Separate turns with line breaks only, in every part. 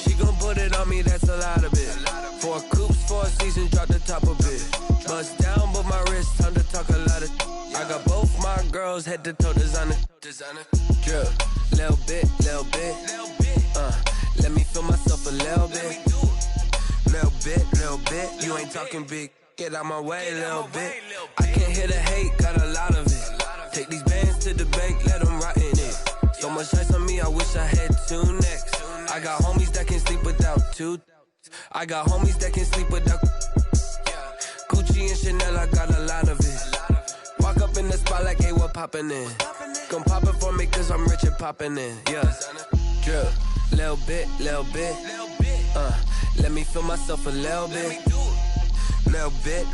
She gon' put it on me, that's a lot of it. 4 coops, 4 seasons, drop the top a bit. Bust down, but my wrist, time to talk a lot of. I got both my girls head to toe designer. Drip, little bit. Let me feel myself a little bit. Little bit. You ain't talking big. Get out my way, little bit. I can't hear the hate, got a lot of it. Take these bands to the bank, let them rot in it. So much ice on me, I wish I had 2 necks. I got homies that can sleep without 2. I got homies that can sleep without. Gucci and Chanel, I got a lot of it. Walk up in the spot like, hey, what poppin' in? Come pop it for me, cause I'm rich and poppin' in. Yeah. Drip, little bit. Let me feel myself a little bit. Little bit.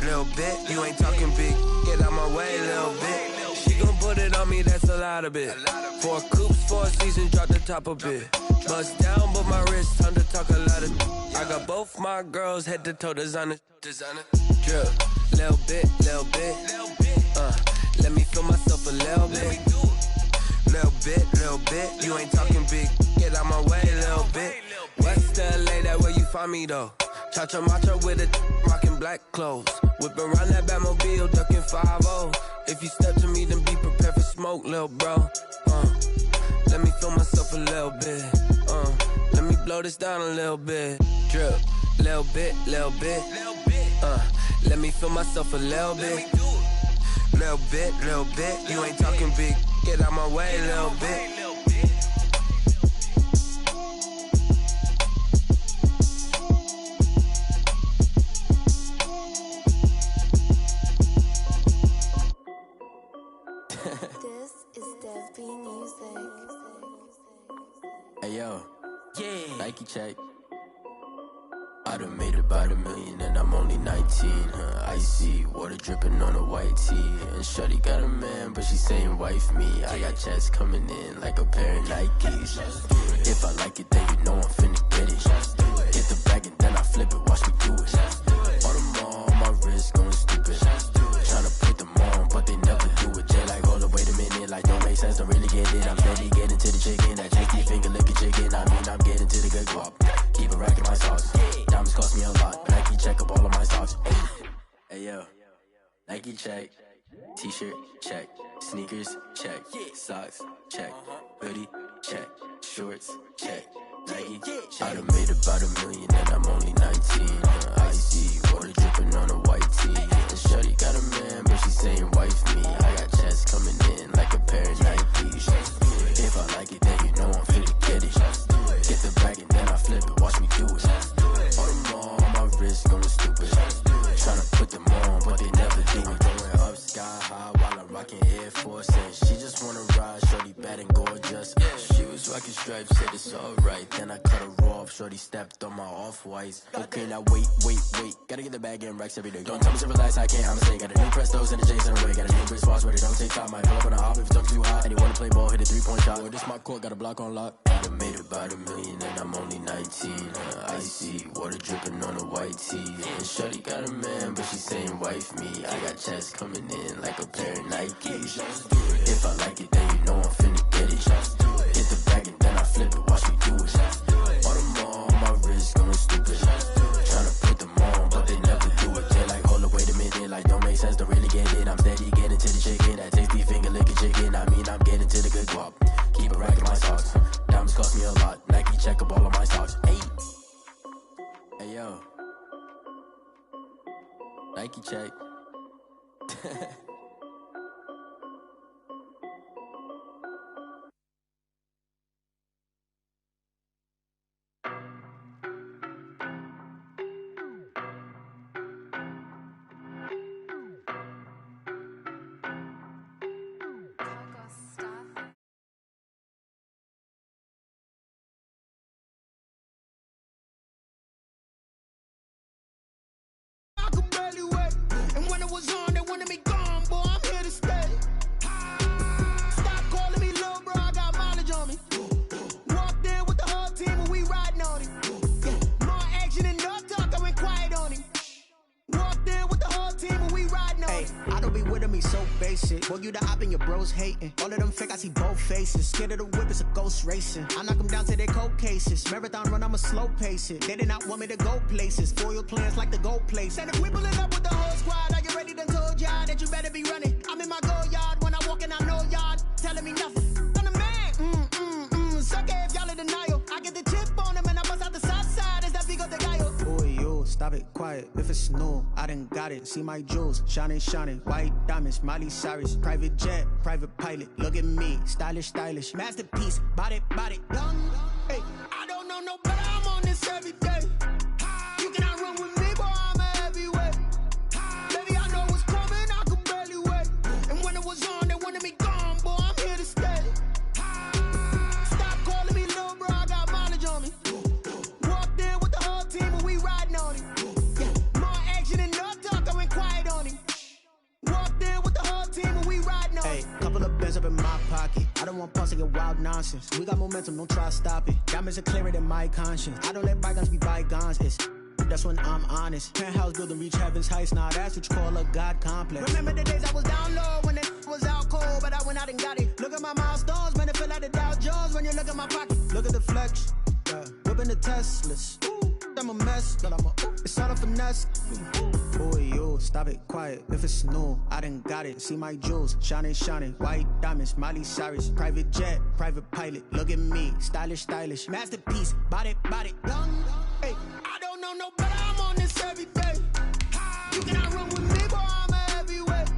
You ain't talking big. Get out my way, little bit. She gon' put it on me, that's a lot of it. 4 coops, 4 seasons, drop the top a bit. Bust down, but my wrist, time to talk a lot of. I got both my girls head to toe designer. Drip, little bit. Let me feel myself a little bit. Little bit. You ain't talking big. Get out my way, little bit. West LA, that where you find me though. Cha-cha macha with a rockin' black clothes. Whip around that Batmobile, duckin' 5-0. If you step to me, then be prepared for smoke, lil' bro. Let me feel myself a little bit. Let me blow this down a little bit. Drip, little bit. Let me feel myself a little bit. Little bit. You ain't talking big. Get out my way, little bit.
This is Dev B Music.
Hey yo, Nike check. I done made about $1 million and I'm only 19. Icy water dripping on a white tee. And shorty got a man, but she saying wife me. I got checks coming in like a pair of Nikes. If I like it, then you know I'm finna get it. Get the bag and then I flip it, watch me do it. All them on my wrist going stupid. Tryna put them on, but they never do it. Jay like, hold up, wait a minute, like don't make sense, don't really get it. I'm steady getting to the chicken, that tasty finger licking chicken. I mean, I'm getting to the good guap. Keep a rack in my sauce. Diamonds cost me a lot, but Nike check up all of my stocks. Hey yo, Nike check. T-shirt check. Sneakers check. Socks check. Hoodie check. Shorts check. Nike I done made about $1 million and I'm only 19. Icy water dripping on a white tee. And shorty got a man, but she saying wife me. I got checks coming in like a pair of Nikes. If I like it, then you know I'm finna get it. Get the bag and then I flip it, watch me do it. All them on my wrist going stupid. Tryna put them on, but they never do it. Going up sky high while I'm rocking Air Force. And she just wanna ride, shorty bad and gorgeous. She was rocking stripes, said it's alright. Then I cut her off, shorty stepped on my off-whites. Okay, now wait. Gotta get the bag and racks every day. Don't tell me to relax, I can't, I'ma say. Got a new Prestos and a Jason away. Got a new Chris Foss, but it don't take time. Might pull up on a hop if it talks too hot. And you wanna play ball, hit a 3-point shot. Or this my court, got a block on lock. I done made about $1 million and I'm only 19. Icy water dripping on a white tee. And shorty got a man, but she saying wife me. I got checks coming in like a pair of Nikes. If I like it, then you know I'm finna get it. Hit the bag and then I flip it, watch me do it. All them on my wrist going stupid. Tryna put them on, but they never do it. They like, hold up, wait a minute, like don't make sense, don't really get it. I'm steady getting to the chicken, that tasty finger licking chicken. I mean, I'm getting to the good guap. Keep a rack in my socks. Diamonds cost me a lot. Nike check up all of my stocks. Hey yo, Nike check.
I could barely wait. And when it was on, they wanted me gone. basic. Boy, you the op and your bros hating. All of them fake, I see both faces. Scared of the whip, it's a ghost racing. I knock them down to their cold cases. Marathon run, I'ma slow pace it. They did not want me to go places. Foil plans like the gold place. And if we pulling up with the whole squad, are you ready? Done told y'all that you better be running. I'm in my go yard. When I walk in, I know y'all telling me nothing. I'm the man. Suck it if y'all in denial. I get the chip on them and I bust out the south side. Is that big of the guy? Boy, yo, stop it, quiet. If it's new, I done got it. See my jewels, shining, white diamonds, Miley Cyrus, private jet, private pilot. Look at me, stylish, masterpiece, body, young. Hey, I don't know no better. I'm on this every day. You cannot run with me, boy. I'm a heavyweight. Baby, I know what's coming. I could barely wait. And when it was on, they wanted me gone, boy. I'm here to stay. Stop calling me little bro. I got mileage on me. Walked in with the whole team and we riding on it. More action and no talk. I went quiet on him. Walked in with the whole team and we riding on it. Hey, couple of bands up in my pocket. I don't want pulse to get wild nonsense. We got momentum, don't try to stop it. Diamonds are clearer than my conscience. I don't let bygones be bygones. That's when I'm honest. Penthouse building, reach heaven's heights. Nah, that's what you call a God complex. Remember the days I was down low when it was out cold, but I went out and got it. Look at my milestones, man, it feel like the Dow Jones when you look at my pocket. Look at the flex, whipping the Teslas. I'm a mess, but it's all a finesse. Boy, yo, stop it, quiet. If it's new, I done got it. See my jewels, shining, white diamonds, Miley Cyrus, private jet, private pilot. Look at me, stylish, masterpiece, body, young. Hey, I don't know no better. I'm on this every day. You cannot run with me, boy. I'm a heavyweight.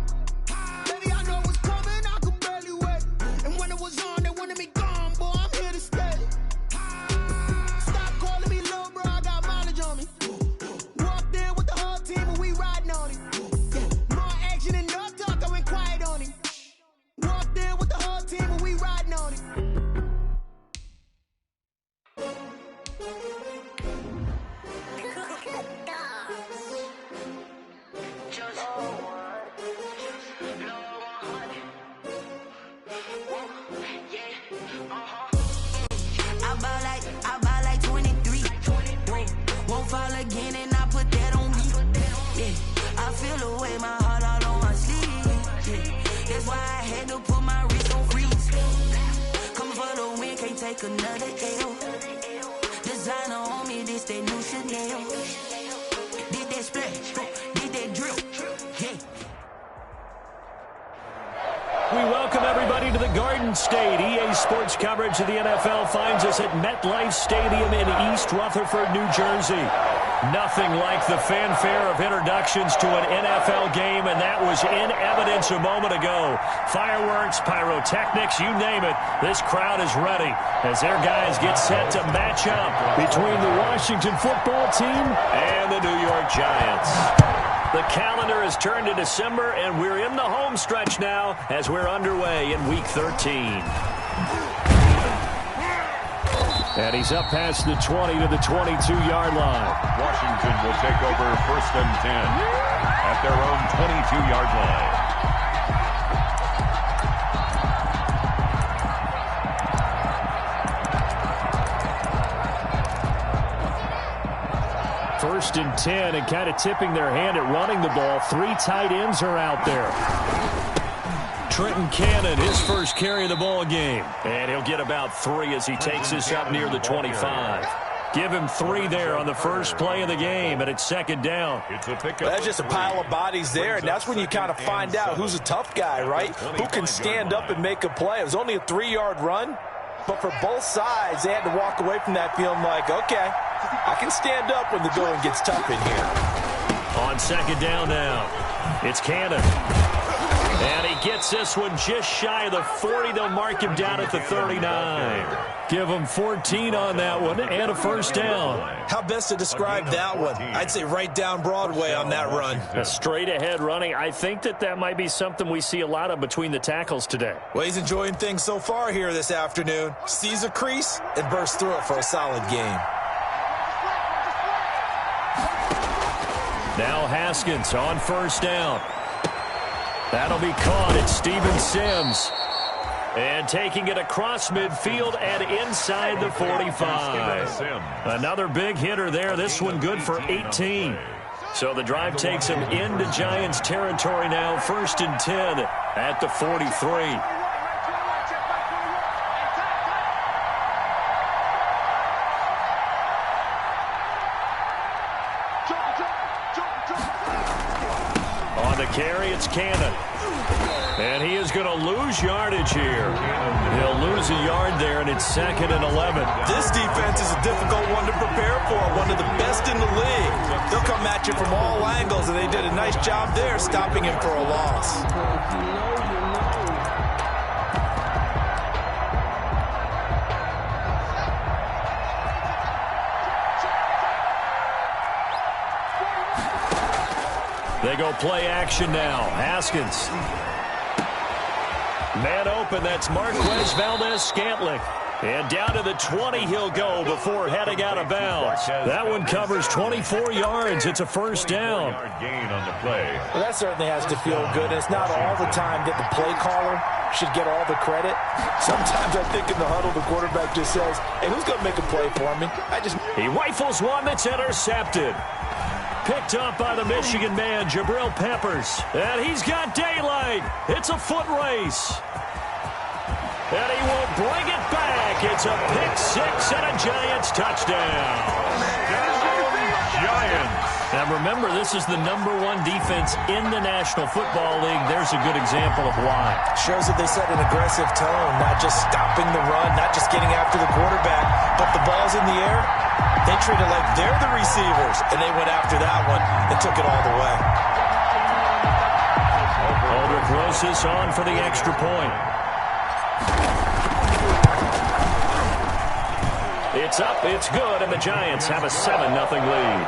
Baby, I know what's coming. I could barely wait. And when it was on, they wanted me gone, boy. I'm here to stay. Stop calling me little bro. I got mileage on me. Walked in with the whole team and we riding on it. More action and no talk. I went quiet on him. Walked in with the whole team and we riding on it. I buy like 23. Won't fall again and I put that on me. Yeah, I feel the way, my heart all on my sleeve. Yeah, that's why I had to put my wrist on freeze. Coming for the win, can't take another L. Designer on me, this that new Chanel. Did that splash, did that drip. Yeah.
We welcome everybody to the Garden State. EA Sports coverage of the NFL finds us at MetLife Stadium in East Rutherford, New Jersey. Nothing like the fanfare of introductions to an NFL game, and that was in evidence a moment ago. Fireworks, pyrotechnics, you name it. This crowd is ready as their guys get set to match up between the Washington football team and the New York Giants. The calendar has turned to December, and we're in the home stretch now as we're underway in Week 13. And he's up past the 20 to the 22-yard line.
Washington will take over 1st and 10 at their own 22-yard line.
First and 10, and kind of tipping their hand at running the ball. 3 tight ends are out there. Trenton Cannon, his first carry of the ball game. And he'll get about 3 as he takes this up near the 25. Give him 3 there on the first play of the game, and it's 2nd down.
That's just a pile of bodies there, and that's when you kind of find out who's a tough guy, right? Who can stand up and make a play. It was only a 3-yard run, but for both sides, they had to walk away from that feeling like, okay, I can stand up when the going gets tough in here.
On 2nd down now, it's Cannon. And he gets this one just shy of the 40. They'll mark him down at the 39. Give him 14 on that one and a first down.
How best to describe that one? I'd say right down Broadway on that run.
A straight ahead running. I think that might be something we see a lot of between the tackles today.
Well, he's enjoying things so far here this afternoon. Sees a crease and bursts through it for a solid game.
Now Haskins on first down. That'll be caught. It's Steven Sims. And taking it across midfield and inside the 45. Another big hitter there. This one good for 18. So the drive takes him into Giants territory now. 1st and 10 at the 43. On the carry, it's Cannon. And he is going to lose yardage here. He'll lose a yard there, and it's 2nd and 11.
This defense is a difficult one to prepare for, one of the best in the league. They'll come at you from all angles, and they did a nice job there stopping him for a loss.
They go play action now. Haskins. Man open, that's Marquez Valdez-Scantling. And down to the 20 he'll go before heading out of bounds. That one covers 24 yards. It's a first down.
Gain on the play.
Well, that certainly has to feel good. It's not all the time that the play caller should get all the credit. Sometimes I think in the huddle the quarterback just says, hey, who's going to make a play for me?
He rifles one that's intercepted. Picked up by the Michigan man, Jabril Peppers. And he's got daylight. It's a foot race. And he will bring it back. It's a pick six and a Giants touchdown.
Giants.
Now remember, this is the #1 defense in the National Football League. There's a good example of why.
Shows that they set an aggressive tone, not just stopping the run, not just getting after the quarterback, but the ball's in the air. They treat it like they're the receivers, and they went after that one and took it all the way.
Aldrich Rosas on for the extra point. It's up, it's good, and the Giants have a 7-0 lead.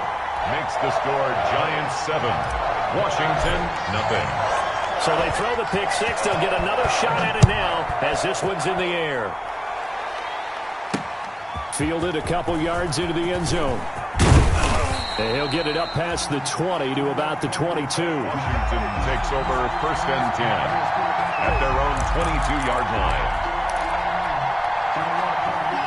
Makes the score Giants 7, Washington 0.
So they throw the pick six. They'll get another shot at it now as this one's in the air. Fielded a couple yards into the end zone. And he'll get it up past the 20 to about the 22.
Washington takes over 1st and 10 at their own 22-yard line.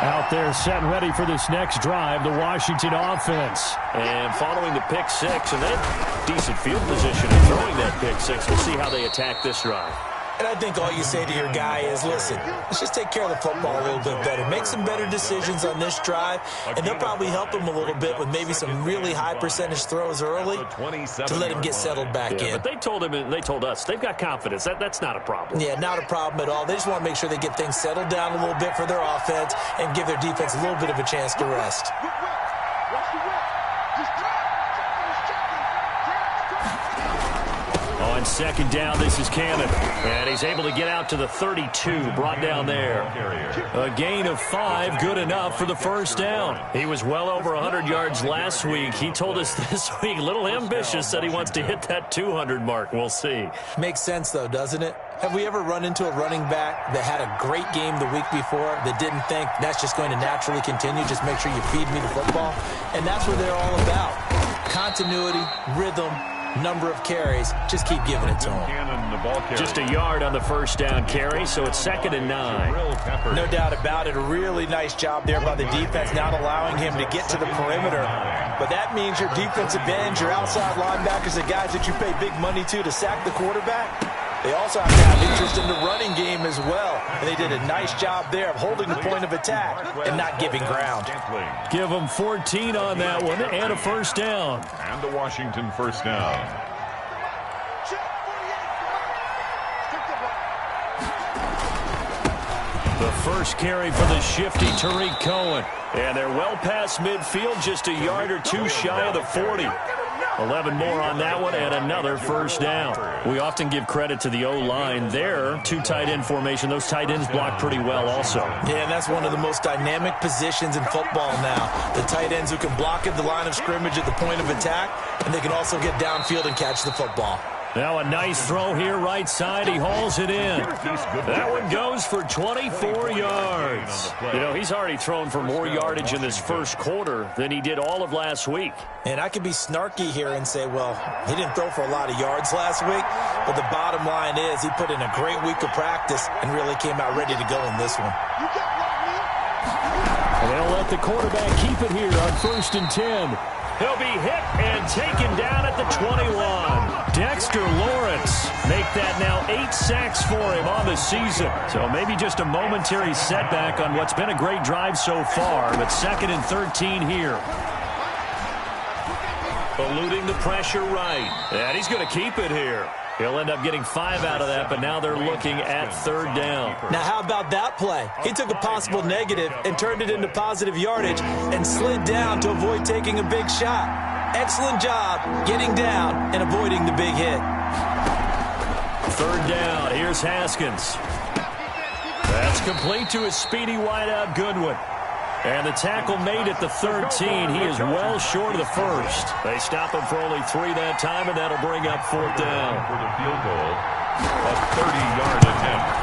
Out there set and ready for this next drive, the Washington offense. And following the pick six, and they have decent field position in throwing that pick six. We'll see how they attack this drive.
And I think all you say to your guy is, listen, let's just take care of the football a little bit better. Make some better decisions on this drive, and they'll probably help him a little bit with maybe some really high percentage throws early to let him get settled back in.
But they told him, and they told us, they've got confidence. That's not a problem.
Yeah, not a problem at all. They just want to make sure they get things settled down a little bit for their offense and give their defense a little bit of a chance to rest.
On 2nd down, this is Cannon. And he's able to get out to the 32, brought down there. A gain of 5, good enough for the first down. He was well over 100 yards last week. He told us this week, a little ambitious, said he wants to hit that 200 mark. We'll see.
Makes sense, though, doesn't it? Have we ever run into a running back that had a great game the week before that didn't think that's just going to naturally continue? Just make sure you feed me the football. And that's what they're all about. Continuity, rhythm, number of carries. Just keep giving it to him.
Just a yard on the first down carry, so it's 2nd and 9.
No doubt about it. A really nice job there by the defense, not allowing him to get to the perimeter. But that means your defensive ends, your outside linebackers, the guys that you pay big money to sack the quarterback, they also have to have interest in the running game as well. And they did a nice job there of holding the point of attack and not giving ground.
Give them 14 on that one and a first down.
And the Washington first down.
The first carry for the shifty Tariq Cohen. And they're well past midfield, just a yard or two shy of the 40. 11 more on that one and another first down. We often give credit to the O-line there. 2 tight end formation. Those tight ends block pretty well also.
Yeah, and that's one of the most dynamic positions in football now. The tight ends who can block at the line of scrimmage at the point of attack, and they can also get downfield and catch the football.
Now a nice throw here right side. He hauls it in. That one goes for 24 yards. You know, he's already thrown for more yardage in this first quarter than he did all of last week.
And I could be snarky here and say, well, he didn't throw for a lot of yards last week. But the bottom line is he put in a great week of practice and really came out ready to go in this one.
And they'll let the quarterback keep it here on 1st and 10. He'll be hit and taken down at the 21. Dexter Lawrence make that now 8 sacks for him on the season. So maybe just a momentary setback on what's been a great drive so far, but 2nd and 13 here. Eluding the pressure right. And he's going to keep it here. He'll end up getting 5 out of that, but now they're looking at 3rd down.
Now, how about that play? He took a possible negative and turned it into positive yardage and slid down to avoid taking a big shot. Excellent job getting down and avoiding the big hit.
3rd down. Here's Haskins. That's complete to his speedy wideout Goodwin. And the tackle made at the 13. He is well short of the first. They stop him for only 3 that time, and that'll bring up 4th down.
For the field goal, a 30-yard attempt.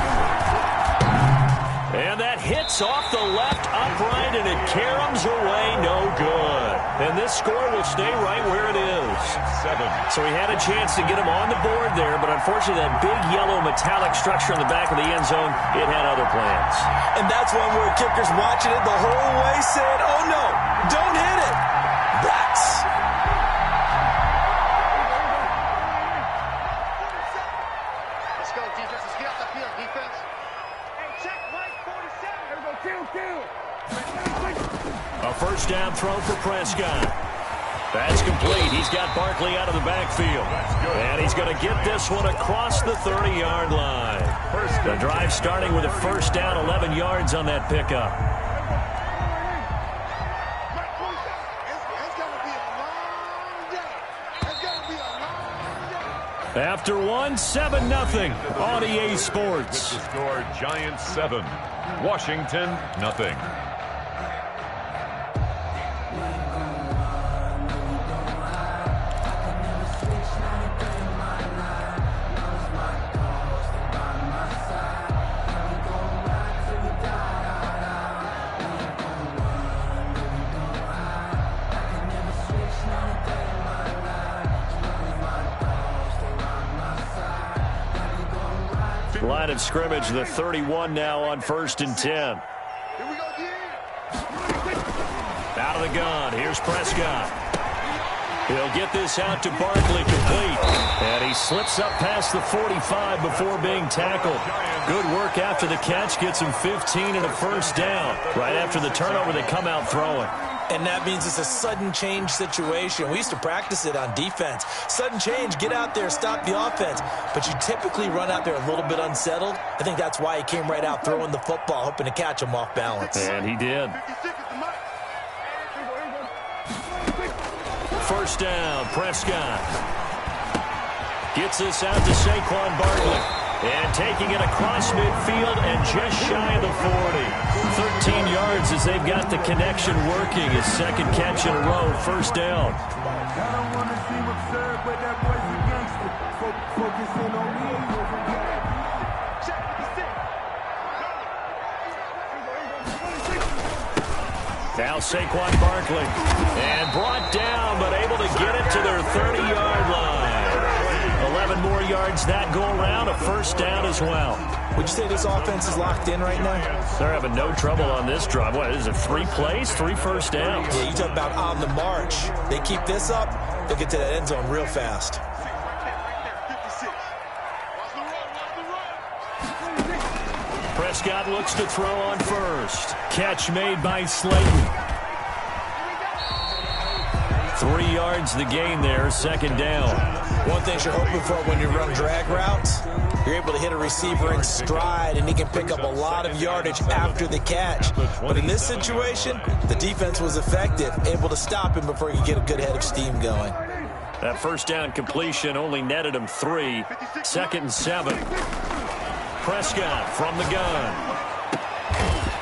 And that hits off the left upright, and it caroms away no good. And this score will stay right where it is.
7.
So he had a chance to get him on the board there, but unfortunately that big yellow metallic structure in the back of the end zone, it had other plans.
And that's one where kickers watching it the whole way said, oh no, don't hit it. That's...
Let's go, defense. Let's get out the field, defense. Hey, check Mike 47. Here we go, kill.
A 1st down throw for Prescott. That's complete. He's got Barkley out of the backfield. And he's going to get this one across the 30-yard line. The drive starting with a 1st down, 11 yards on that pickup. After 1, 7-0 on EA Sports.
The score, Giants 7, Washington 0.
Line of scrimmage, the 31 now on 1st and 10. Out of the gun. Here's Prescott. He'll get this out to Barkley, complete. And he slips up past the 45 before being tackled. Good work after the catch. Gets him 15 and a 1st down. Right after the turnover, they come out throwing.
And that means it's a sudden change situation. We used to practice it on defense. Sudden change, get out there, stop the offense. But you typically run out there a little bit unsettled. I think that's why he came right out throwing the football, hoping to catch him off balance.
And he did. 1st down, Prescott. Gets this out to Saquon Barkley. And taking it across midfield and just shy of the 40. 13 yards as they've got the connection working. His 2nd catch in a row, 1st down. Now Saquon Barkley. And brought down, but able to get it to their 30-yard line. 11 more yards that go around, a 1st down as well.
Would you say this offense is locked in right now?
They're having no trouble on this drive. What, is it 3 plays, 3 1st downs?
Yeah, you talk about on the march. They keep this up, they'll get to that end zone real fast.
Prescott looks to throw on 1st. Catch made by Slayton. 3 yards the gain there, 2nd down.
One thing you're hoping for when you run drag routes, you're able to hit a receiver in stride, and he can pick up a lot of yardage after the catch. But in this situation, the defense was effective, able to stop him before he could get a good head of steam going.
That 1st down completion only netted him 3. 2nd and 7. Prescott from the gun.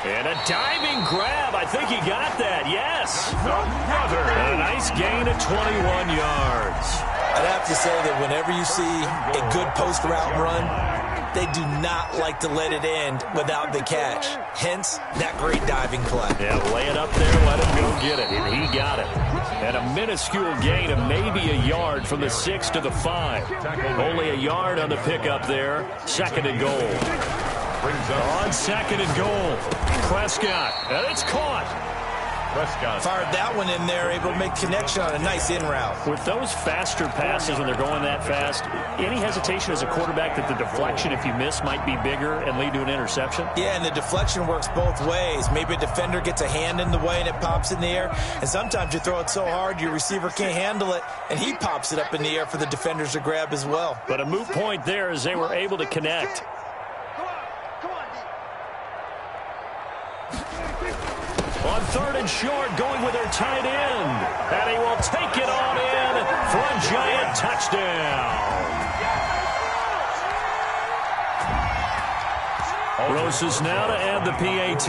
And a diving grab. I think he got that. Yes. And a nice gain of 21 yards.
I'd have to say that whenever you see a good post route run, they do not like to let it end without the catch. Hence, that great diving play.
Yeah, lay it up there, let him go get it. And he got it. And a minuscule gain of maybe a yard from the 6 to the 5. Only a yard on the pickup there. 2nd and goal. On 2nd and goal. Prescott. And it's caught.
Fired that one in there, able to make connection on a nice in route.
With those faster passes when they're going that fast, any hesitation as a quarterback that the deflection, if you miss, might be bigger and lead to an interception?
Yeah, and the deflection works both ways. Maybe a defender gets a hand in the way and it pops in the air, and sometimes you throw it so hard your receiver can't handle it, and he pops it up in the air for the defenders to grab as well.
But a moot point there as they were able to connect. On third and short, going with their tight end. And he will take it on in for a giant touchdown. Rosas now to add the PAT.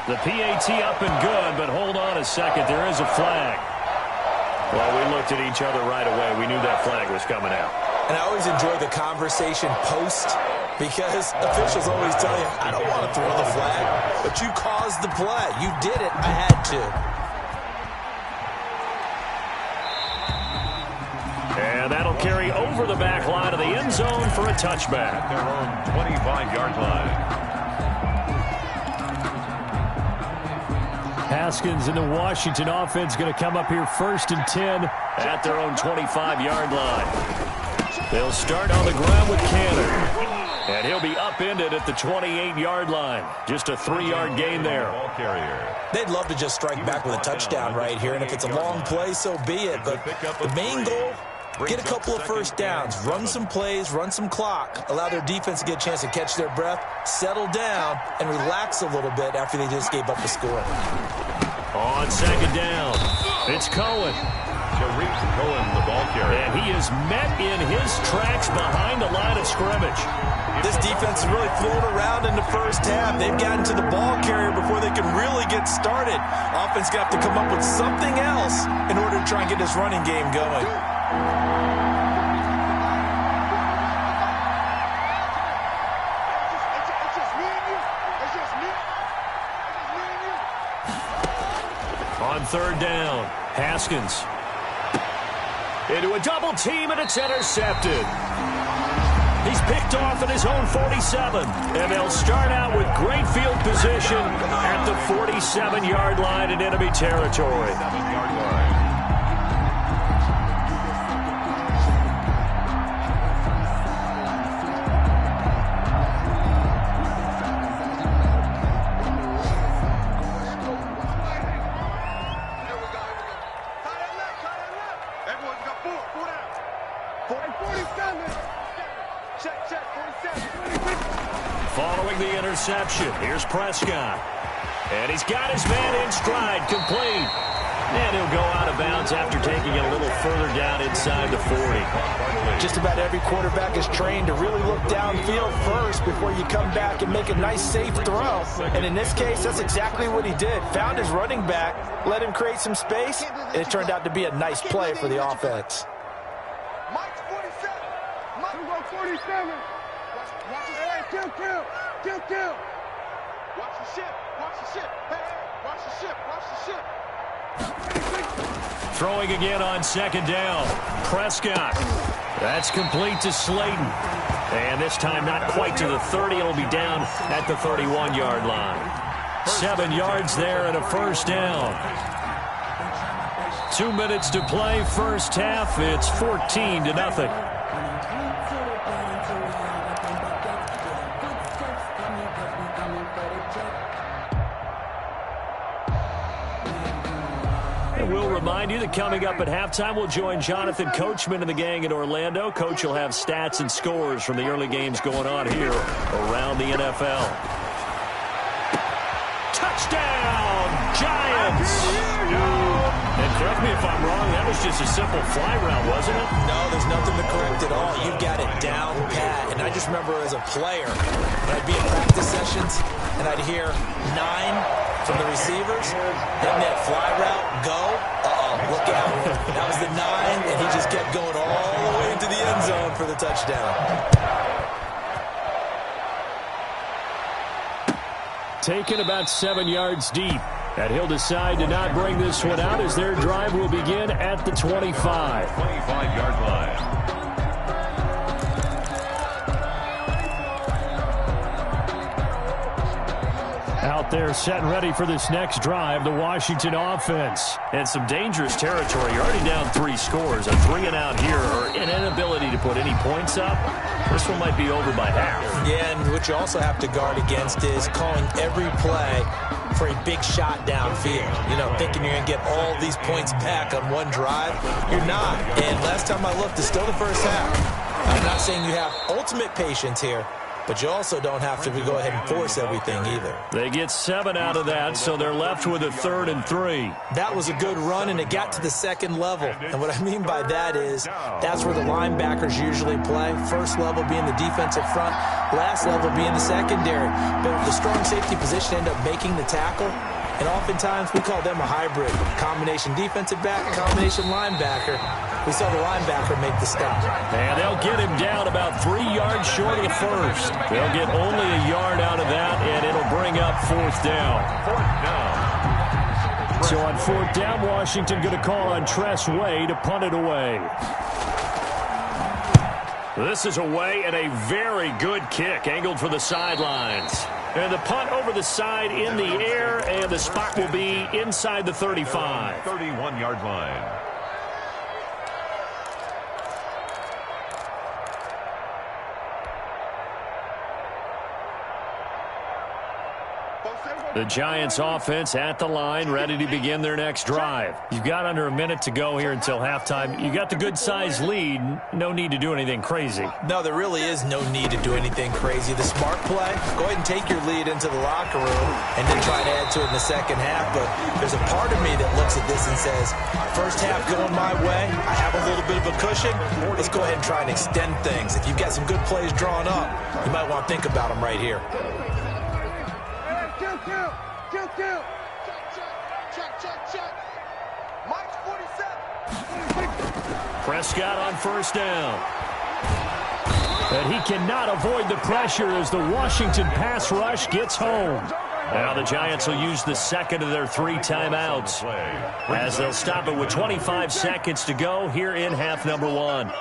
The PAT up and good, but hold on a second. There is a flag. Well, we looked at each other right away. We knew that flag was coming out.
And I always enjoy the conversation post, because officials always tell you, I don't want to throw the flag, but you caused the play. You did it. I had to.
And that'll carry over the back line of the end zone for a touchback.
Their own 25-yard line.
Haskins and the Washington offense going to come up here 1st and 10 at their own 25-yard line. They'll start on the ground with Cannon. And he'll be upended at the 28-yard line. Just a 3-yard gain there.
They'd love to just strike back with a touchdown right here, and if it's a long play, so be it. But the main goal, get a couple of first downs, run some plays, run some clock, allow their defense to get a chance to catch their breath, settle down, and relax a little bit after they just gave up the score.
On second down, it's Cohen.
Tariq Cohen, the ball carrier.
And he is met in his tracks behind the line of scrimmage.
This defense is really flown around in the first half. They've gotten to the ball carrier before they can really get started. Offense going to have to come up with something else in order to try and get this running game going.
On third down, Haskins. Into a double team, and it's intercepted. He's picked off at his own 47. And they'll start out with great field position at the 47-yard line in enemy territory. Following the interception, here's Prescott. And he's got his man in stride, complete. And he'll go out of bounds after taking it a little further down inside the 40.
Just about every quarterback is trained to really look downfield first before you come back and make a nice, safe throw. And in this case, that's exactly what he did. Found his running back, let him create some space, and it turned out to be a nice play for the offense.
Mike's 47. Mike's 47. Watch his head. Kill. Watch the ship. Hey, watch the ship.
Throwing again on second down. Prescott. That's complete to Slayton. And this time not quite to the 30. It'll be down at the 31-yard line. 7 yards there and a first down. 2 minutes to play first half. It's 14-0. We'll remind you that coming up at halftime, we'll join Jonathan Coachman and the gang in Orlando. Coach will have stats and scores from the early games going on here around the NFL. Touchdown, Giants! And correct me if I'm wrong, that was just a simple fly route, wasn't it?
No, there's nothing to correct at all. You've got it down pat. And I just remember as a player, when I'd be at practice sessions, and I'd hear 9 from the receivers, hitting that fly route, go, look out. That was the 9, and he just kept going all the way into the end zone for the touchdown.
Taken about 7 yards deep. And he'll decide to not bring this one out as their drive will begin at the 25.
25-yard line.
Out there setting ready for this next drive, the Washington offense. And some dangerous territory. You're already down 3 scores. A 3-and-out here, or an inability to put any points up. This one might be over by half.
Yeah, and what you also have to guard against is calling every play for a big shot downfield. You know, thinking you're going to get all these points back on one drive. You're not. And last time I looked, it's still the first half. I'm not saying you have ultimate patience here, but you also don't have to go ahead and force everything either.
They get 7 out of that, so they're left with a 3rd and 3.
That was a good run, and it got to the second level. And what I mean by that is that's where the linebackers usually play. First level being the defensive front, last level being the secondary. But the strong safety position end up making the tackle. And oftentimes we call them a hybrid. Combination defensive back, combination linebacker. We saw the linebacker make the stop.
And they'll get him down about 3 yards short of the first. They'll get only a yard out of that, and it'll bring up 4th down.
4th down.
So on 4th down, Washington going to call on Tress Way to punt it away. This is away, and a very good kick, angled for the sidelines. And the punt over the side in the air, and the spot will be inside the 35.
31-yard line.
The Giants offense at the line, ready to begin their next drive. You've got under a minute to go here until halftime. You got the good-sized lead. No need to do anything crazy.
No, there really is no need to do anything crazy. The smart play, go ahead and take your lead into the locker room and then try to add to it in the second half. But there's a part of me that looks at this and says, first half going my way, I have a little bit of a cushion. Let's go ahead and try and extend things. If you've got some good plays drawn up, you might want to think about them right here.
Prescott on first down. And he cannot avoid the pressure as the Washington pass rush gets home. Now the Giants will use the second of their 3 timeouts as they'll stop it with 25 seconds to go here in half number 1.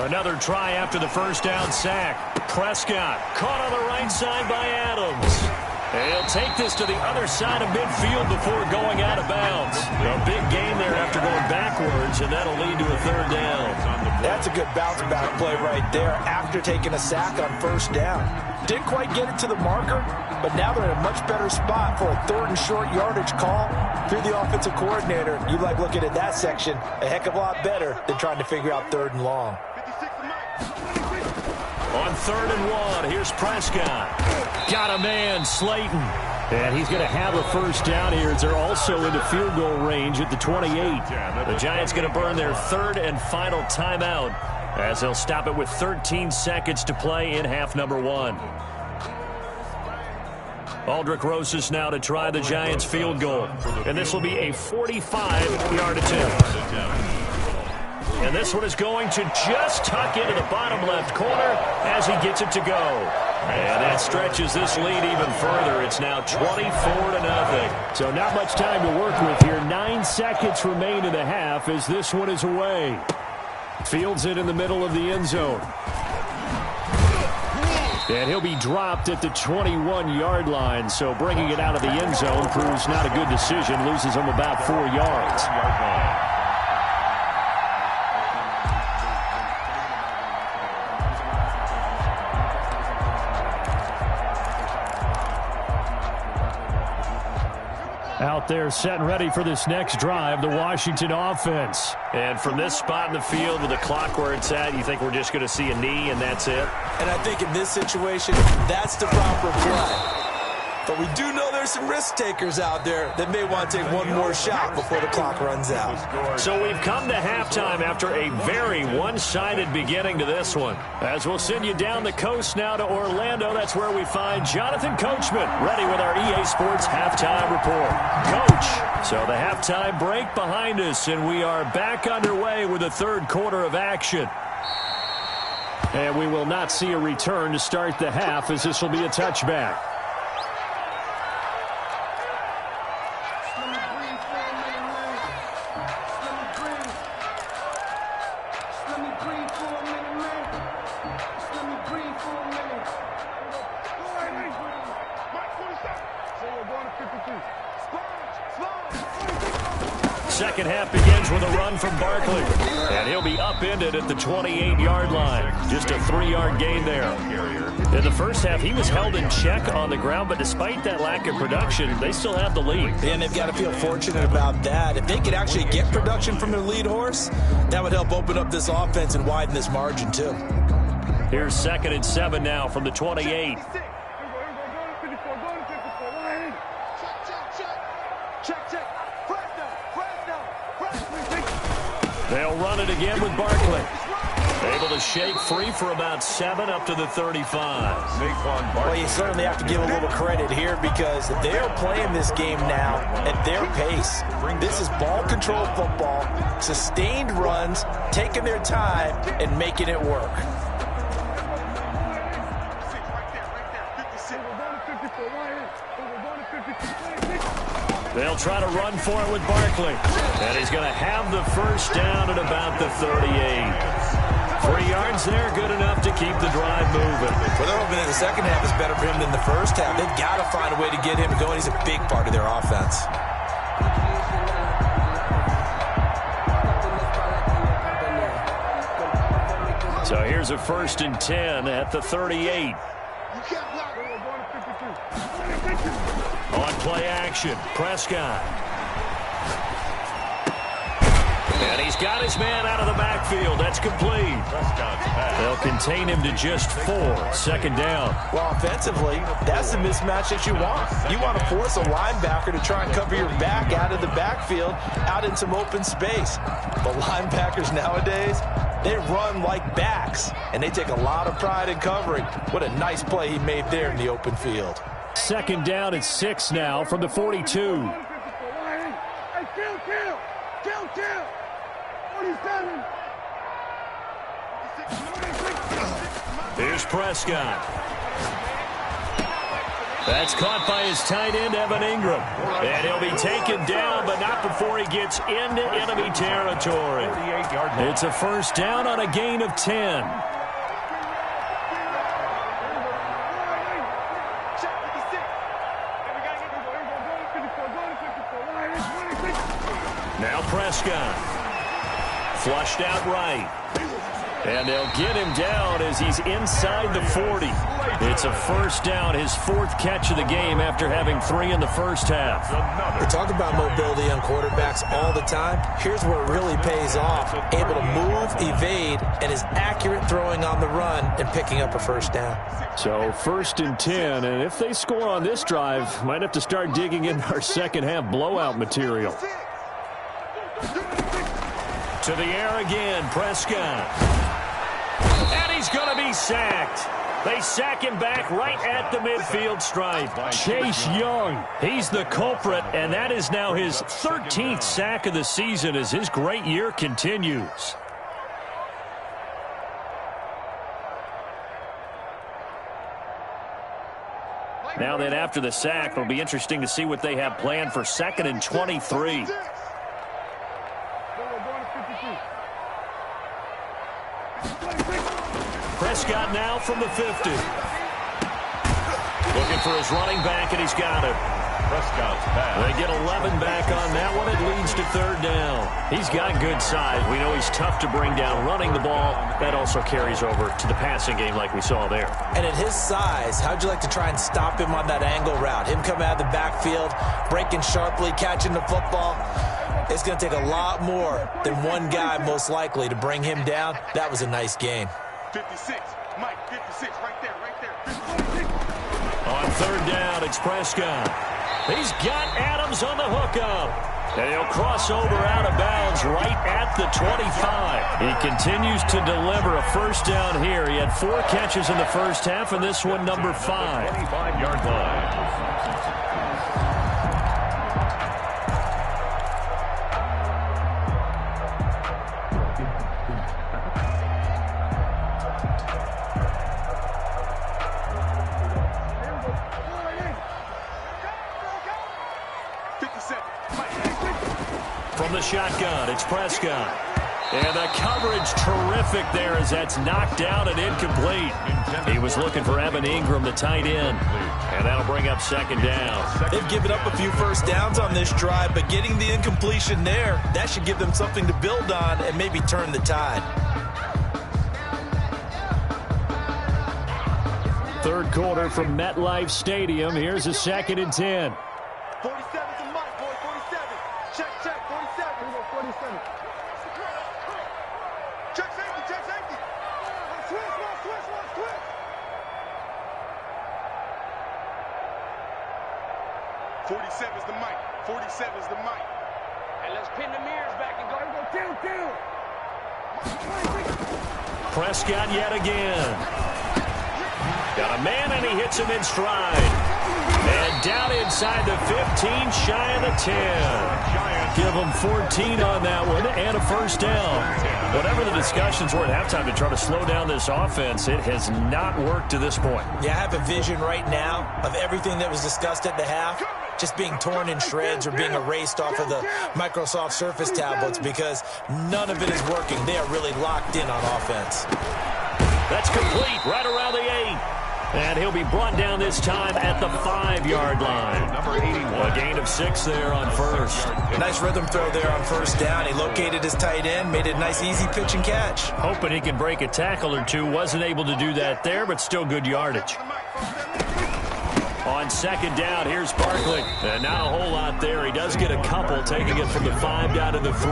Another try after the first down sack. Prescott caught on the right side by Adams. And he'll take this to the other side of midfield before going out of bounds. A big gain there after going backwards, and that'll lead to a 3rd down.
That's a good bounce-back play right there after taking a sack on first down. Didn't quite get it to the marker, but now they're in a much better spot for a 3rd and short yardage call through the offensive coordinator. You like looking at that section a heck of a lot better than trying to figure out 3rd and long.
On 3rd and 1, here's Prescott. Got a man, Slayton. And he's going to have a first down here as they're also into field goal range at the 28. The Giants going to burn their 3rd and final timeout as they'll stop it with 13 seconds to play in half number 1. Aldrich Rosas now to try the Giants field goal. And this will be a 45-yard attempt. And this one is going to just tuck into the bottom left corner as he gets it to go. And that stretches this lead even further. It's now 24-0. So not much time to work with here. 9 seconds remain in the half as this one is away. Fields it in the middle of the end zone. And he'll be dropped at the 21-yard line. So bringing it out of the end zone proves not a good decision. Loses him about 4 yards. Out there set and ready for this next drive, the Washington offense. And from this spot in the field with the clock where it's at, you think we're just going to see a knee and that's it?
And I think in this situation, that's the proper play. But we do know there's some risk takers out there that may want to take one more shot before the clock runs out.
So we've come to halftime after a very one-sided beginning to this one. As we'll send you down the coast now to Orlando, that's where we find Jonathan Coachman ready with our EA Sports Halftime Report. Coach, so the halftime break behind us, and we are back underway with the 3rd quarter of action. And we will not see a return to start the half as this will be a touchback. second half begins with a run from Barkley. And he'll be upended at the 28-yard line. Just a 3-yard gain there. In the first half, he was held in check on the ground, but despite that lack of production, they still have the lead.
And they've got to feel fortunate about that. If they could actually get production from their lead horse, that would help open up this offense and widen this margin, too.
Here's 2nd and 7 now from the 28. They'll run it again with Barkley. Able to shake free for about 7 up to the 35.
Well, you certainly have to give a little credit here because they're playing this game now at their pace. This is ball control football, sustained runs, taking their time, and making it work.
They'll try to run for it with Barkley. And he's going to have the first down at about the 38. 3 yards there, good enough to keep the drive moving.
Well, they're hoping that the second half is better for him than the first half. They've got to find a way to get him going. He's a big part of their offense.
So here's a 1st and 10 at the 38. On play action, Prescott. And he's got his man out of the backfield. That's complete. They'll contain him to just 4. 2nd down.
Well, offensively, that's the mismatch that you want. You want to force a linebacker to try and cover your back out of the backfield, out in some open space. The linebackers nowadays, they run like backs, and they take a lot of pride in covering. What a nice play he made there in the open field.
2nd down at 6 now from the 42. Here's Prescott. That's caught by his tight end, Evan Ingram. And he'll be taken down, but not before he gets into enemy territory. It's a 1st down on a gain of 10. Now Prescott. Flushed out right. And they'll get him down as he's inside the 40. It's a 1st down, his 4th catch of the game after having 3 in the first half.
We talk about mobility on quarterbacks all the time. Here's where it really pays off. Able to move, evade, and is accurate throwing on the run and picking up a 1st down.
So 1st and 10, and if they score on this drive, might have to start digging in our second half blowout material. To the air again, Prescott. And he's going to be sacked. They sack him back right at the midfield stripe. Chase Young, he's the culprit, and that is now his 13th sack of the season as his great year continues. Now then, after the sack, it'll be interesting to see what they have planned for 2nd and 23. Prescott now from the 50. Looking for his running back, and he's got it.
Prescott's pass.
They get 11 back on that one. It leads to 3rd down. He's got good size. We know he's tough to bring down running the ball. That also carries over to the passing game like we saw there.
And at his size, how'd you like to try and stop him on that angle route? Him coming out of the backfield, breaking sharply, catching the football. It's going to take a lot more than one guy, most likely, to bring him down. That was a nice game.
56, Mike, 56, right there. 56.
On 3rd down, it's Prescott. He's got Adams on the hookup. And he'll cross over out of bounds right at the 25. He continues to deliver a 1st down here. He had 4 catches in the first half, and this one number 5.
25-yard line.
From the shotgun, it's Prescott. And the coverage terrific there as that's knocked down and incomplete. He was looking for Evan Ingram, the tight end. And that'll bring up second down.
They've given up a few first downs on this drive, but getting the incompletion there, that should give them something to build on and maybe turn the tide.
Third quarter from MetLife Stadium. Here's a 2nd and 10.
47's a mic, boy, 47. Check, 47. Here we go, 47. Check safety. Switch. 47's the mic. 47's the mic. And let's pin the mirrors back and go. Here we go, 2.
Prescott yet again. Got a man, and he hits him in stride. And down inside the 15, shy of the 10. Give him 14 on that one and a first down. Whatever the discussions were at halftime to try to slow down this offense, it has not worked to this point.
Yeah, I have a vision right now of everything that was discussed at the half just being torn in shreds or being erased off of the Microsoft Surface tablets because none of it is working. They are really locked in on offense.
That's complete right around the 8. And he'll be brought down this time at the 5-yard line.
Number 81.
A gain of 6 there on first.
Nice rhythm throw there on first down. He located his tight end, made it a nice easy pitch and catch.
Hoping he can break a tackle or two. Wasn't able to do that there, but still good yardage. On second down, here's Barkley. And not a whole lot there. He does get a couple, taking it from the 5 down to the 3.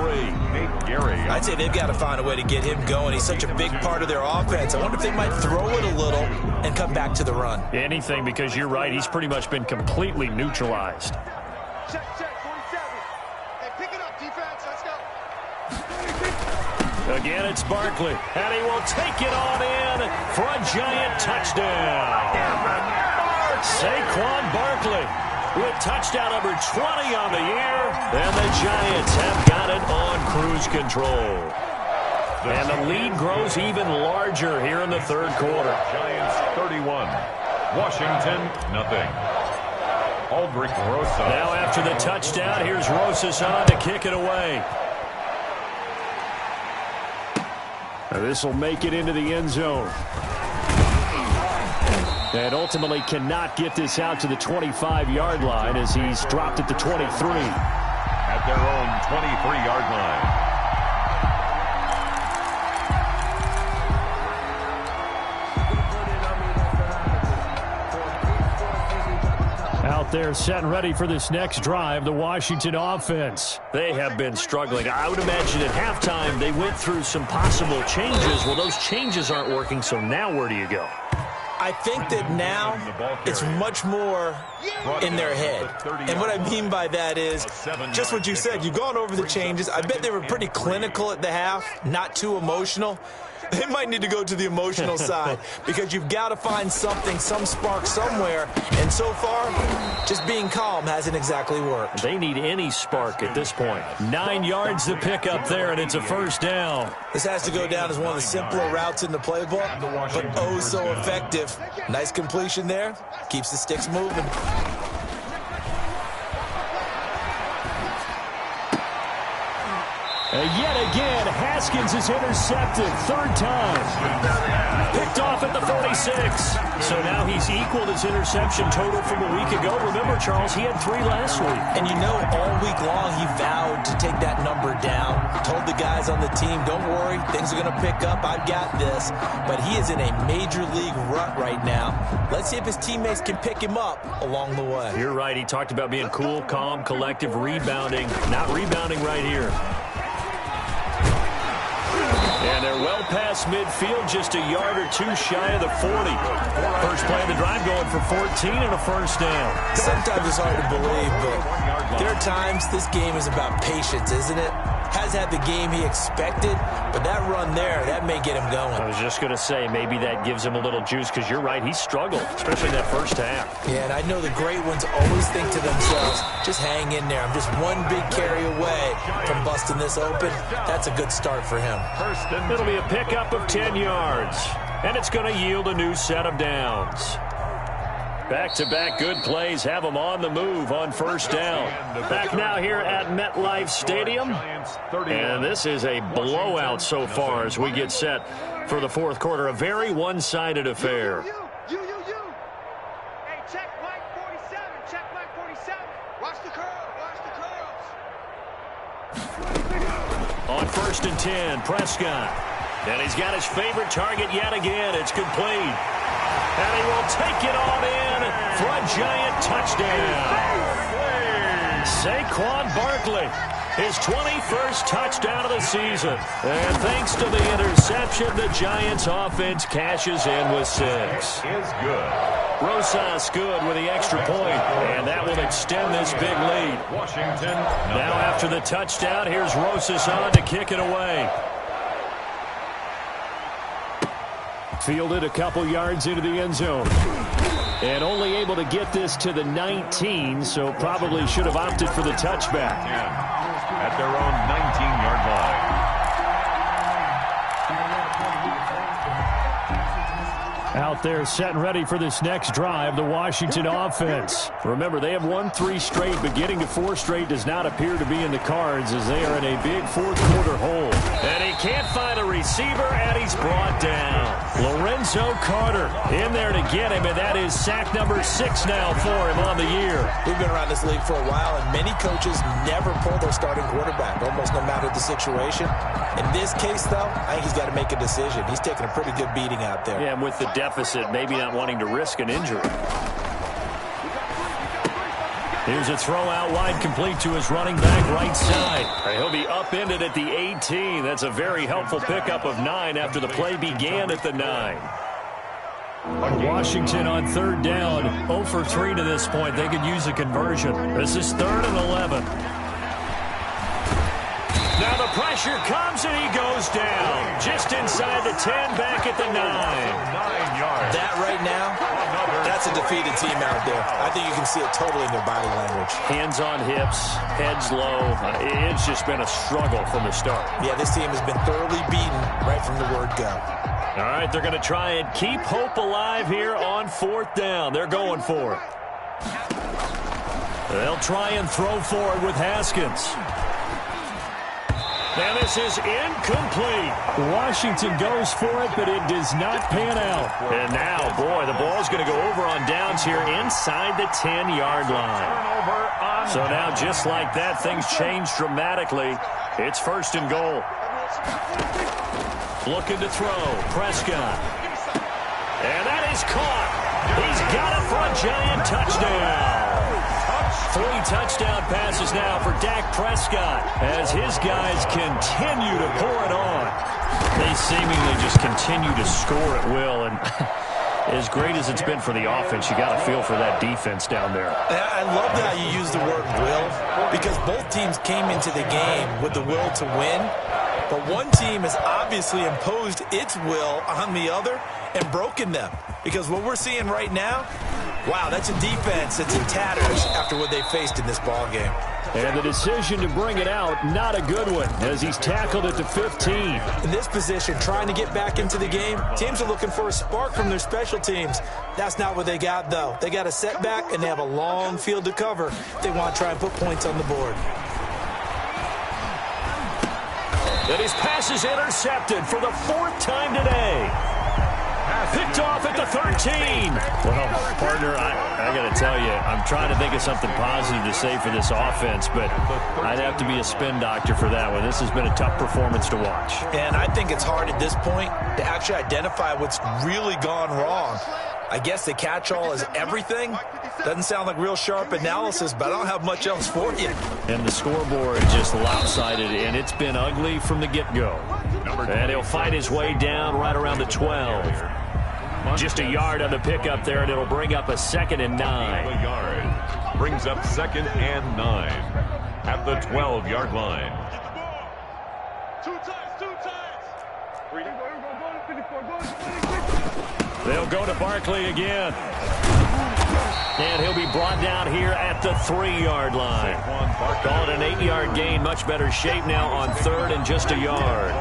I'd say they've got to find a way to get him going. He's such a big part of their offense. I wonder if they might throw it a little and come back to the run.
Anything, because you're right. He's pretty much been completely neutralized.
Check, 47. Hey, pick it up, defense. Let's go.
Again, it's Barkley. And he will take it on in for a giant touchdown. Saquon Barkley with touchdown number 20 on the year, and the Giants have got it on cruise control. And the lead grows even larger here in the third quarter.
Giants 31, Washington nothing. Aldrich Rosas.
Now after the touchdown, here's Rosas on to kick it away. This will make it into the end zone. And ultimately cannot get this out to the 25-yard line as he's dropped at the 23.
At their own 23-yard line.
Out there set and ready for this next drive, the Washington offense. They have been struggling. I would imagine at halftime they went through some possible changes. Well, those changes aren't working, so now where do you go?
I think that now it's much more in their head. And what I mean by that is just what you said. You've gone over the changes. I bet they were pretty clinical at the half, not too emotional. They might need to go to the emotional side because you've got to find something, some spark somewhere. And so far, just being calm hasn't exactly worked.
They need any spark at this point. 9 yards to pick up there, and it's a first down.
This has to go down as one of the simpler routes in the playbook, but oh so effective. Nice completion there. Keeps the sticks moving.
Yet again, Haskins is intercepted. 3rd time. Picked off at the 46. So now he's equaled his interception total from a week ago. Remember, Charles, he had 3 last week.
And you know, all week long he vowed to take that number down. Told the guys on the team, don't worry, things are going to pick up. I've got this. But he is in a major league rut right now. Let's see if his teammates can pick him up along the way.
You're right. He talked about being cool, calm, collective, rebounding. Not rebounding right here. And they're well past midfield, just a yard or 2 shy of the 40. First play of the drive going for 14 and a first down.
Sometimes it's hard to believe, but there are times this game is about patience, isn't it? Has had the game he expected, but that run there, that may get him going.
I was just going to say, maybe that gives him a little juice, because you're right, he struggled, especially that first half.
Yeah, and I know the great ones always think to themselves, just hang in there. I'm just one big carry away from busting this open. That's a good start for him.
It'll be a pickup of 10 yards, and it's going to yield a new set of downs. Back-to-back good plays have them on the move on first down. Back now here at MetLife Stadium. And this is a blowout so far as we get set for the fourth quarter. A very one-sided affair.
You. Hey, check Mike 47. Check Mike 47. Watch the curl. Watch the curls.
On 1st and 10, Prescott. And he's got his favorite target yet again. It's complete. And he will take it on in for a giant touchdown. Saquon Barkley, his 21st touchdown of the season. And thanks to the interception, the Giants offense cashes in with 6.
Is good.
Rosas good with the extra point, and that will extend this big lead.
Washington.
Now after the touchdown, here's Rosas on to kick it away. Fielded a couple yards into the end zone. And only able to get this to the 19, so probably should have opted for the touchback.
At their own 19-yard line.
Out there set and ready for this next drive, the Washington offense. Remember, they have won 3 straight, but getting to 4 straight does not appear to be in the cards as they are in a big fourth-quarter hole. And he can't find a receiver, and he's brought down. Lorenzo Carter in there to get him, and that is sack number 6 now for him on the year.
We've been around this league for a while, and many coaches never pull their starting quarterback, almost no matter the situation. In this case, though, I think he's got to make a decision. He's taking a pretty good beating out there.
Yeah, and with the deficit, maybe not wanting to risk an injury. Here's a throw out wide, complete to his running back right side. He'll be upended at the 18. That's a very helpful pickup of 9 after the play began at the 9. Washington on 3rd down, 0 for 3 to this point. They could use a conversion. This is 3rd and 11. Now the pressure comes and he goes down. Just inside the 10, back at the 9.
9 yards.
That right now, that's a defeated team out there. I think you can see it totally in their body language.
Hands on hips, heads low. It's just been a struggle from the start.
Yeah, this team has been thoroughly beaten right from the word go.
All right, they're going to try and keep hope alive here on 4th down. They're going for it. They'll try and throw for it with Haskins. And this is incomplete. Washington goes for it, but it does not pan out. And now, boy, the ball's going to go over on downs here inside the 10-yard line. So now, just like that, things change dramatically. It's 1st and goal. Looking to throw, Prescott. And that is caught. He's got it for a giant touchdown. 3 touchdown passes now for Dak Prescott as his guys continue to pour it on. They seemingly just continue to score at will, and as great as it's been for the offense, you got to feel for that defense down there.
I love how you use the word will, because both teams came into the game with the will to win, but one team has obviously imposed its will on the other and broken them. Because what we're seeing right now, wow, that's a defense that's in tatters after what they faced in this ball game.
And the decision to bring it out, not a good one, as he's tackled at the 15.
In this position, trying to get back into the game, teams are looking for a spark from their special teams. That's not what they got, though. They got a setback, and they have a long field to cover. They want to try and put points on the board.
And his pass is intercepted for the 4th time today. Picked off at the 13. Well, partner, I got to tell you, I'm trying to think of something positive to say for this offense, but I'd have to be a spin doctor for that one. This has been a tough performance to watch.
And I think it's hard at this point to actually identify what's really gone wrong. I guess the catch-all is everything. Doesn't sound like real sharp analysis, but I don't have much else for you.
And the scoreboard just lopsided, and it's been ugly from the get-go. And he'll fight his way down right around the 12. Just a yard on the pickup there, and it'll bring up a 2nd and 9.
A yard. Brings up 2nd and 9 at the 12-yard line.
2 times.
They'll go to Barkley again. And he'll be brought down here at the 3-yard line. Called an 8-yard gain. Much better shape now on 3rd and just a yard.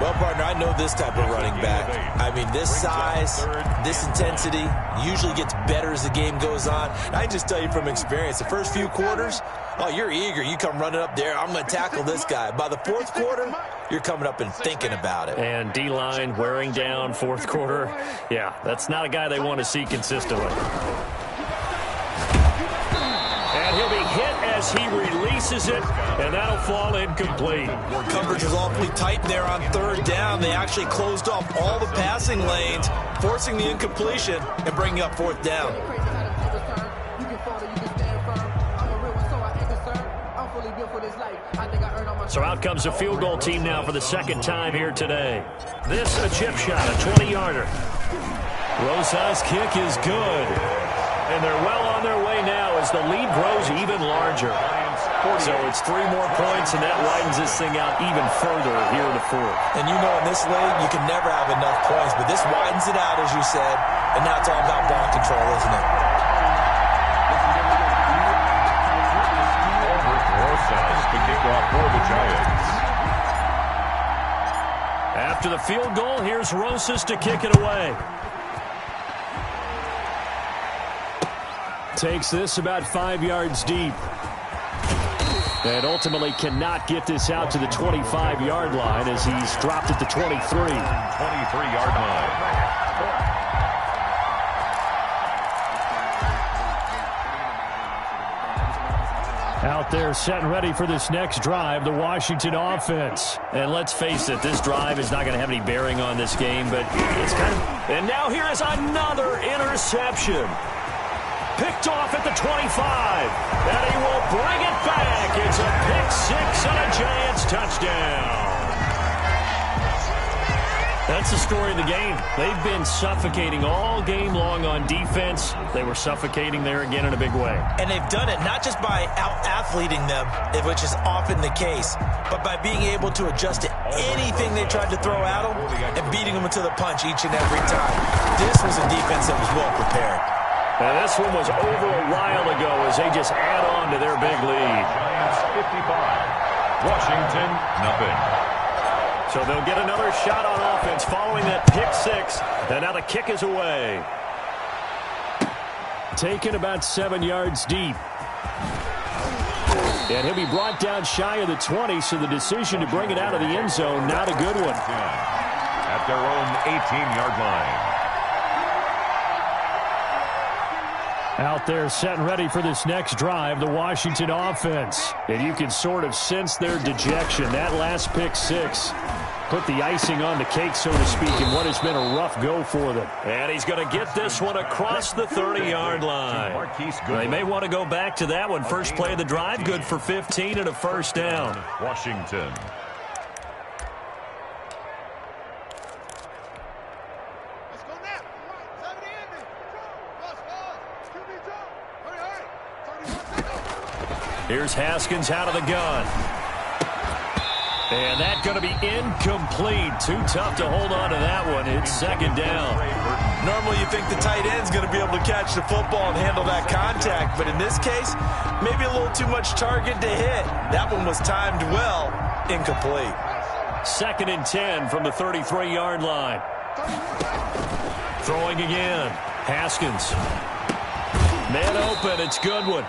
Well, partner, I know this type of running back. I mean, this size, this intensity usually gets better as the game goes on. I just tell you from experience, the first few quarters, oh, you're eager. You come running up there. I'm going to tackle this guy. By the 4th quarter, you're coming up and thinking about it.
And D-line wearing down 4th quarter. Yeah, that's not a guy they want to see consistently. And he'll be hit as he releases it, and that'll fall incomplete.
Coverage was awfully tight there on 3rd down. They actually closed off all the passing lanes, forcing the incompletion and bringing up 4th down.
So out comes a field goal team now for the 2nd time here today. This a chip shot, a 20-yarder. Rosa's kick is good. And they're well on their way now as the lead grows even larger. So it's 3 more points, and that widens this thing out even further here in the 4th.
And you know in this league, you can never have enough points, but this widens it out, as you said, and now it's all about ball control, isn't it?
The kickoff for the Giants.
After the field goal, here's Rosas to kick it away. Takes this about 5 yards deep. And ultimately cannot get this out to the 25-yard line as he's dropped at the 23.
23-yard line.
Out there set and ready for this next drive, the Washington offense. And let's face it, this drive is not going to have any bearing on this game, but it's kind of... And now here is another interception. Picked off at the 25, and he will bring it back. It's a pick-6 and a Giants touchdown. That's the story of the game. They've been suffocating all game long on defense. They were suffocating there again in a big way.
And they've done it not just by out-athleting them, which is often the case, but by being able to adjust to anything they tried to throw at them and beating them to the punch each and every time. This was a defense that was well prepared.
And this one was over a while ago as they just add on to their big lead.
Giants 55, Washington nothing.
So they'll get another shot on offense following that pick-6. And now the kick is away. Taken about 7 yards deep. And he'll be brought down shy of the 20, so the decision to bring it out of the end zone, not a good one.
At their own 18-yard line.
Out there set and ready for this next drive, the Washington offense. And you can sort of sense their dejection. That last pick-6 put the icing on the cake, so to speak, in what has been a rough go for them. And he's going to get this one across the 30-yard line. They may want to go back to that one. First play of the drive, good for 15 and a first down.
Washington.
Here's Haskins out of the gun. And that's going to be incomplete. Too tough to hold on to that one. It's second down.
Normally you think the tight end's going to be able to catch the football and handle that contact, but in this case, maybe a little too much target to hit. That one was timed well. Incomplete.
Second and 10 from the 33-yard line. Throwing again. Haskins. Man open. It's Goodwin.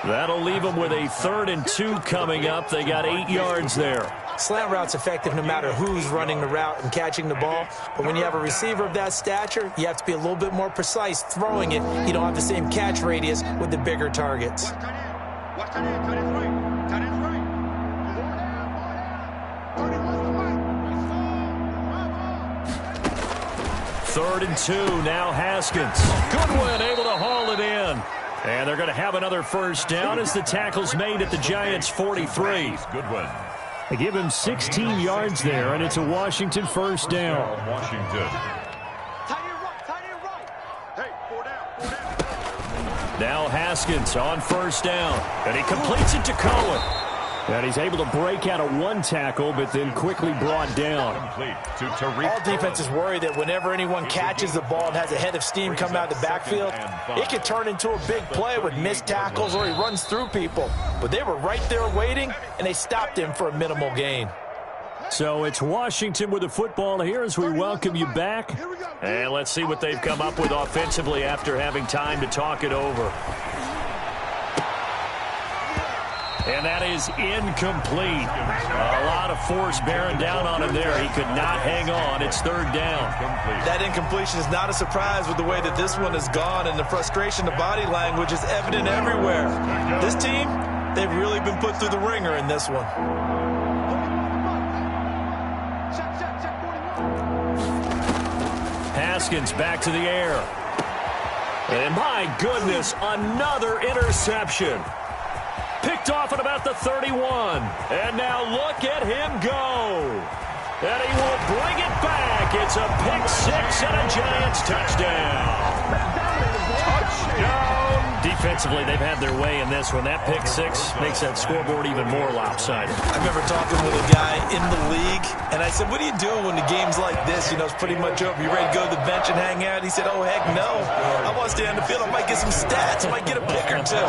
That'll leave them with a 3rd and 2 coming up. They got 8 yards there.
Slant route's effective no matter who's running the route and catching the ball. But when you have a receiver of that stature, you have to be a little bit more precise throwing it. You don't have the same catch radius with the bigger targets.
Third and 2, now Haskins. Goodwin able to haul it in. And they're going to have another first down as the tackle's made at the Giants' 43.
Goodwin.
They give him 16 yards there, and it's a Washington first down.
Washington.
Now Haskins on first down, and he completes it to Cohen. And he's able to break out of one tackle, but then quickly brought down.
All defenses worry that whenever anyone catches the ball and has a head of steam come out of the backfield, it can turn into a big play with missed tackles or he runs through people. But they were right there waiting, and they stopped him for a minimal gain.
So it's Washington with the football here as we welcome you back. And let's see what they've come up with offensively after having time to talk it over. And that is incomplete. A lot of force bearing down on him there. He could not hang on. It's third down.
That incompletion is not a surprise with the way that this one has gone, and the frustration, the body language is evident everywhere. This team, they've really been put through the ringer in this one.
Haskins back to the air. And my goodness, another interception. Picked off at about the 31. And now look at him go. And he will bring it back. It's a pick six and a Giants touchdown. Touchdown. Defensively, they've had their way in this one. That pick six makes that scoreboard even more lopsided.
I remember talking with a guy in the league, and I said, what do you do when the game's like this? You know, it's pretty much over. You ready to go to the bench and hang out? He said, oh, heck no. I want to stay on the field. I might get some stats. I might get a pick or two.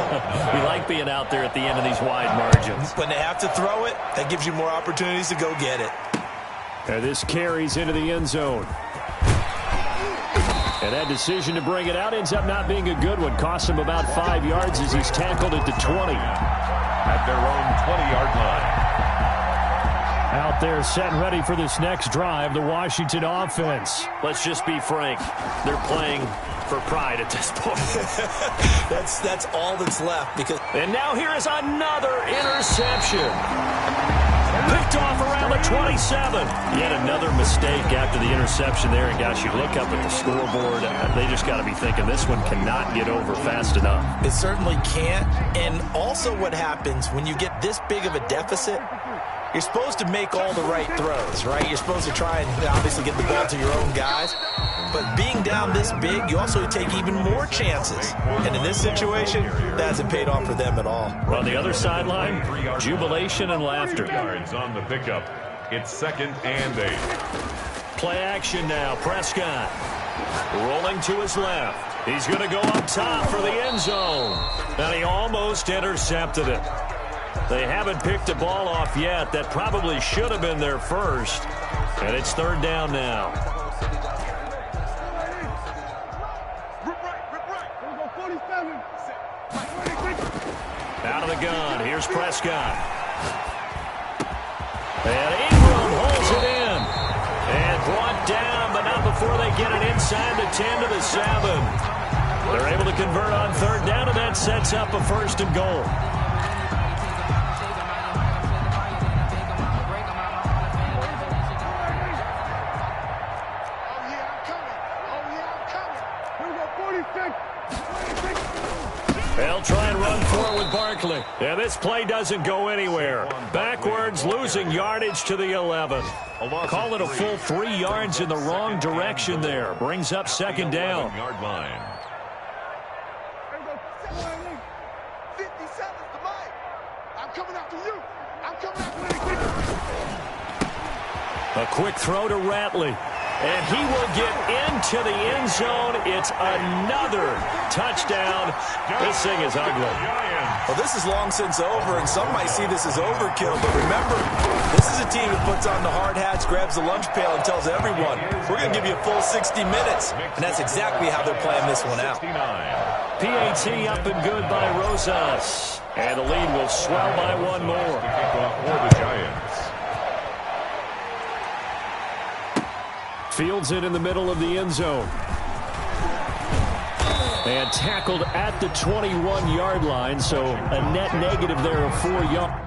We like being out there at the end of these wide margins.
When they have to throw it, that gives you more opportunities to go get it.
And this carries into the end zone. And that decision to bring it out ends up not being a good one. Costs him about 5 yards as he's tackled at the 20.
At their own 20-yard line.
Out there set and ready for this next drive, the Washington offense. Let's just be frank. They're playing for pride at this point.
That's all that's left.
And now here is another interception. Picked off around the 27. Yet another mistake after the interception there. And gosh, you look up at the scoreboard, they just got to be thinking this one cannot get over fast enough.
It certainly can't. And also what happens when you get this big of a deficit, you're supposed to make all the right throws, right? You're supposed to try and obviously get the ball to your own guys. But being down this big, you also take even more chances. And in this situation, that hasn't paid off for them at all.
On the other sideline, jubilation and laughter.
Yards on the pickup. It's 2nd and 8.
Play action now. Prescott rolling to his left. He's going to go up top for the end zone. And he almost intercepted it. They haven't picked a ball off yet. That probably should have been their first. And it's third down now. Out of the gun. Here's Prescott. And Ingram holds it in. And brought down, but not before they get it inside the 10 to the 7. They're able to convert on third down, and that sets up a 1st and goal. They'll try and run for it with Barkley. Yeah, this play doesn't go anywhere. Backwards, losing yardage to the 11. Call it a full 3 yards in the wrong direction there. Brings up 2nd down.
Yard line.
A quick throw to Ratley. And he will get into the end zone. It's another touchdown. This thing is ugly.
Well, this is long since over, and some might see this as overkill. But remember, this is a team that puts on the hard hats, grabs the lunch pail, and tells everyone, we're going to give you a full 60 minutes. And that's exactly how they're playing this one out.
PAT up and good by Rosas. And the lead will swell by one more.
For the Giants.
Fields it in the middle of the end zone. And tackled at the 21-yard line, so a net negative there of 4 yards.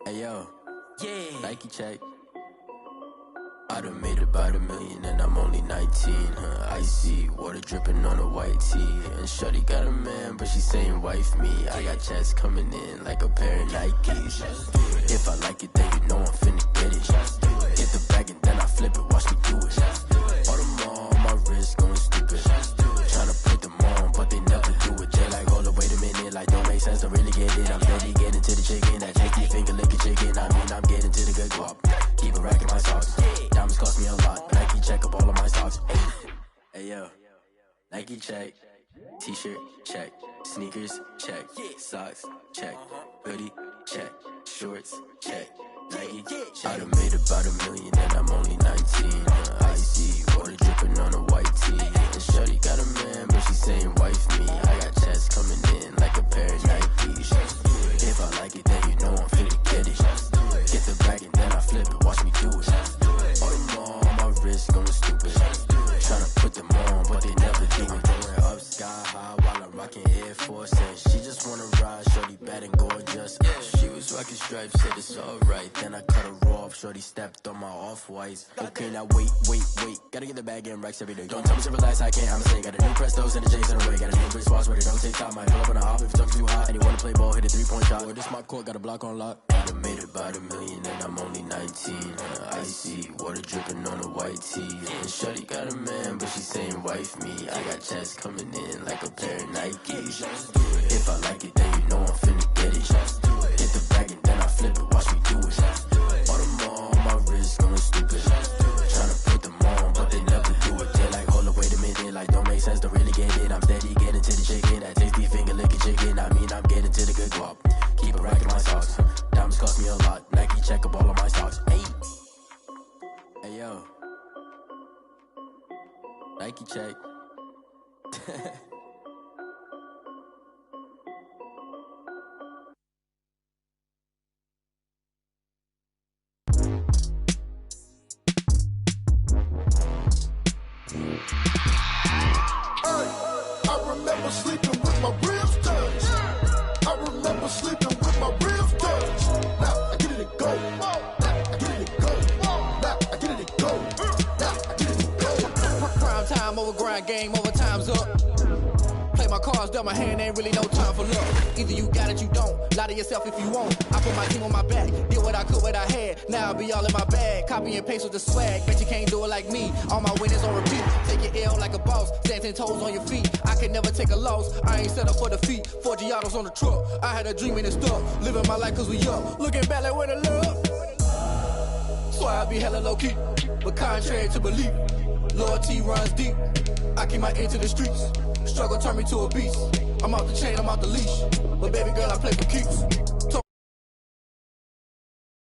Hey yo, yeah, Nike check. I done made about $1 million and I'm only 19, icy, water dripping on a white tee. And shorty got a man, but she saying wife me. I got checks coming in like a pair of Nikes. If I like it, then you know I'm finna get it. Get the bag and then I flip it, watch me do it. All them on my wrist going stupid. Tryna put them on, but they never do it. They like, hold up, wait a minute, like don't make sense to really get it. I'm steady getting to the chicken, that tasty finger licking chicken. I mean, I'm getting to the good guap. Keep a rack in my socks. Diamonds cost me a lot. Nike check up all of my stocks. Hey yo, Nike check. T-shirt check. Sneakers check. Socks check. Hoodie check. Shorts check. Nike I done made about $1 million and I'm only 19. Icy, water dripping on a white tee. And shorty got a man, but she saying wife me. I got checks coming in like a pair of Nikes. If I like it, then you know I'm finna get it. Get the bag and then I flip it, watch me do it. All them on my wrist going stupid. Tryna put them on, but they never do it. Going up sky high while I'm rocking Air Force. And she just wanna ride, shorty bad and gorgeous. She was rocking stripes, said it's alright. Then I cut her off, shorty stepped on my off-whites. Okay, now wait. Gotta get the bag and racks every day. Don't tell me to relax, I can't, I'ma say. Got a new Prestos and the J's in the way. Got a new British watch, but it don't take time. Might pull up on a hop if it talks too hot. And you wanna play ball, hit a 3-point shot. Or this my court, got a block on lock. I done made about $1 million and I'm only 19. Icy, water dripping on a white tee. And shorty got a man, but she saying wife me. I got checks coming in like a pair of Nikes. If I like it, then you know I'm finna get it. Hit the bag and then I flip it, watch me do it. All them on my wrist going stupid. Tryna put them on, but they never do it. They like, hold up, wait a minute, like don't make sense to really get it. I'm steady getting to the chicken, that tasty finger licking chicken. I mean, I'm getting to the good guap. Keep a rack in my socks. Diamonds cost me a lot. Nike check up all of my stocks. Hey yo, Nike check.
I remember sleeping with my ribs touched. I remember sleeping with my ribs touched. Now I get it and go. Now I get it and go. Now I get it and go. Now I get it and go.
Prime time over grind game, overtime's up. Play my cards, dealt my hand, ain't really no time for luck. Either you got it, you don't. Lie to yourself if you won't. I put my team on my back, did what I could, what I had. Now I'll be all in my bag. Copy and paste with the swag. Bet you can't do it like me. All my winners on repeat. Take your L like a boss. Stand 10 toes on your feet. I can never take a loss. I ain't set up for defeat. 4 Giottos on the truck. I had a dream and it's stuck. Living my life cause we up. Looking back like where the love. So I be hella low key. But contrary to belief, loyalty runs deep. I keep my ear to the streets. Struggle turned me to a beast. I'm out the chain, I'm out the leash. But baby girl, I play for keeps.